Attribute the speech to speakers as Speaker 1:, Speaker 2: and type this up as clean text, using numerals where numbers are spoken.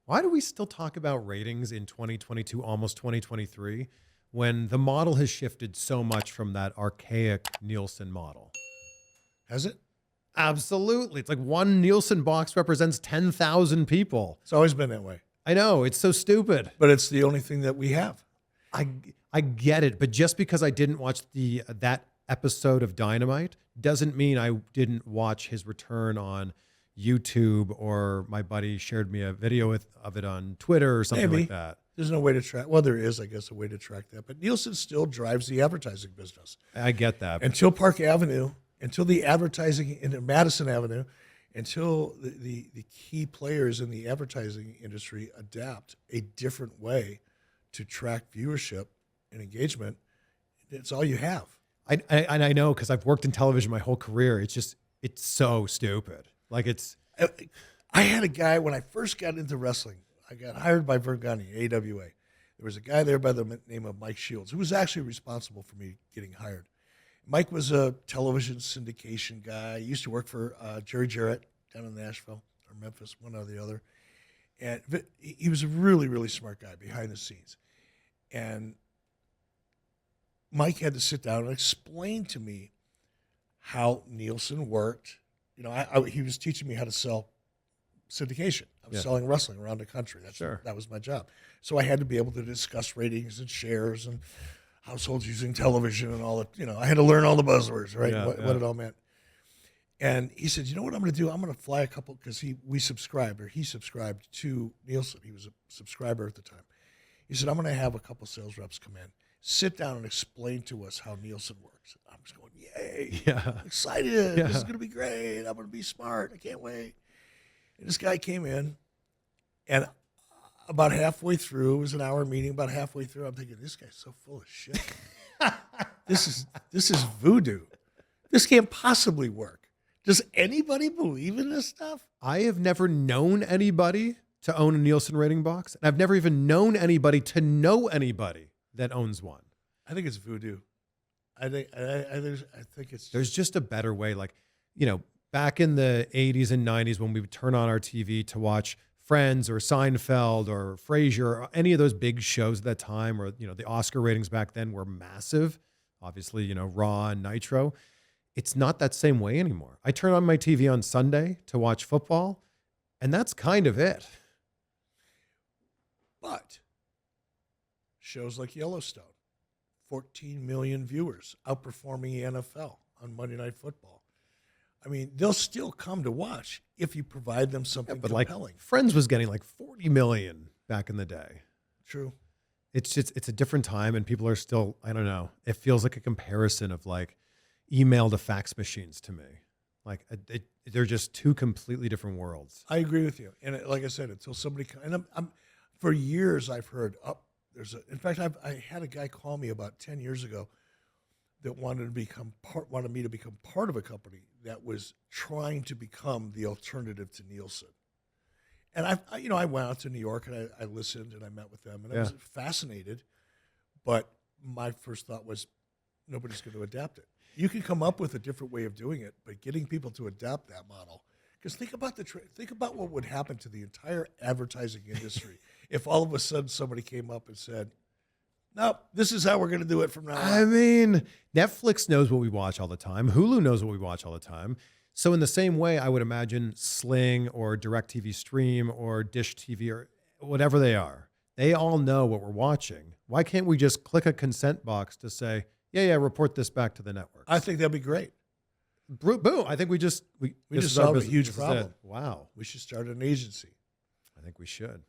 Speaker 1: Why do we still talk about ratings in 2022, almost 2023, when the model has shifted so much from that archaic Nielsen model?
Speaker 2: Has it?
Speaker 1: Absolutely. It's like one Nielsen box represents 10,000 people.
Speaker 2: It's always been that way.
Speaker 1: I know. It's so stupid.
Speaker 2: But it's the only thing that we have.
Speaker 1: I get it. But just because I didn't watch that episode of Dynamite doesn't mean I didn't watch his return on YouTube, or my buddy shared me a video of it on Twitter or something
Speaker 2: Maybe.
Speaker 1: like that.
Speaker 2: There's no way to track. Well, there is, I guess, a way to track that. But Nielsen still drives the advertising business.
Speaker 1: I get that.
Speaker 2: Until Park Avenue, until the advertising in Madison Avenue, until the key players in the advertising industry adapt a different way to track viewership and engagement, it's all you have.
Speaker 1: I know, because I've worked in television my whole career. It's so stupid. Like
Speaker 2: I had a guy when I first got into wrestling. I got hired by Vergani, AWA. There was a guy there by the name of Mike Shields, who was actually responsible for me getting hired. Mike was a television syndication guy. He used to work for Jerry Jarrett down in Nashville or Memphis, one or the other. And he was a really, really smart guy behind the scenes. And Mike had to sit down and explain to me how Nielsen worked. You know, he was teaching me how to sell syndication. I was selling wrestling around the country. That was my job. So I had to be able to discuss ratings and shares and households using television and all that. You know, I had to learn all the buzzwords, right? What it all meant. And he said, you know what I'm going to do? I'm going to fly a couple, because he subscribed to Nielsen. He was a subscriber at the time. He said, I'm going to have a couple sales reps come in, sit down and explain to us how Nielsen works. I'm just going, yay.
Speaker 1: Yeah.
Speaker 2: I'm excited. This is going to be great. I'm going to be smart. I can't wait. And this guy came in, and about halfway through, it was an hour meeting, about halfway through, I'm thinking, this guy's so full of shit. This is voodoo. This can't possibly work. Does anybody believe in this stuff?
Speaker 1: I have never known anybody to own a Nielsen rating box, and I've never even known anybody to know anybody that owns one.
Speaker 2: I think it's voodoo. I think it's.
Speaker 1: There's just a better way. Like, you know, back in the 80s and 90s, when we would turn on our TV to watch Friends or Seinfeld or Frasier or any of those big shows at that time, or, you know, the Oscar ratings back then were massive. Obviously, you know, Raw and Nitro. It's not that same way anymore. I turn on my TV on Sunday to watch football, and that's kind of it.
Speaker 2: But shows like Yellowstone, 14 million viewers, outperforming the NFL on Monday Night Football. I mean, they'll still come to watch if you provide them something compelling.
Speaker 1: Like Friends was getting like 40 million back in the day.
Speaker 2: True.
Speaker 1: It's a different time, and people are still, I don't know. It feels like a comparison of like email to fax machines to me. Like they're just two completely different worlds.
Speaker 2: I agree with you. And like I said, until somebody, and for years I've heard, in fact, I had a guy call me about 10 years ago that wanted me to become part of a company that was trying to become the alternative to Nielsen. And I went out to New York and I listened and I met with them and I was fascinated. But my first thought was, nobody's going to adapt it. You can come up with a different way of doing it, but getting people to adapt that model. Because think about what would happen to the entire advertising industry if all of a sudden somebody came up and said, nope, this is how we're going to do it from now on.
Speaker 1: I mean, Netflix knows what we watch all the time. Hulu knows what we watch all the time. So in the same way, I would imagine Sling or DirecTV Stream or Dish TV or whatever they are, they all know what we're watching. Why can't we just click a consent box to say, yeah, report this back to the network?
Speaker 2: I think that'd be great.
Speaker 1: Boom. I think we just
Speaker 2: solved a huge problem.
Speaker 1: Wow.
Speaker 2: We should start an agency.
Speaker 1: I think we should.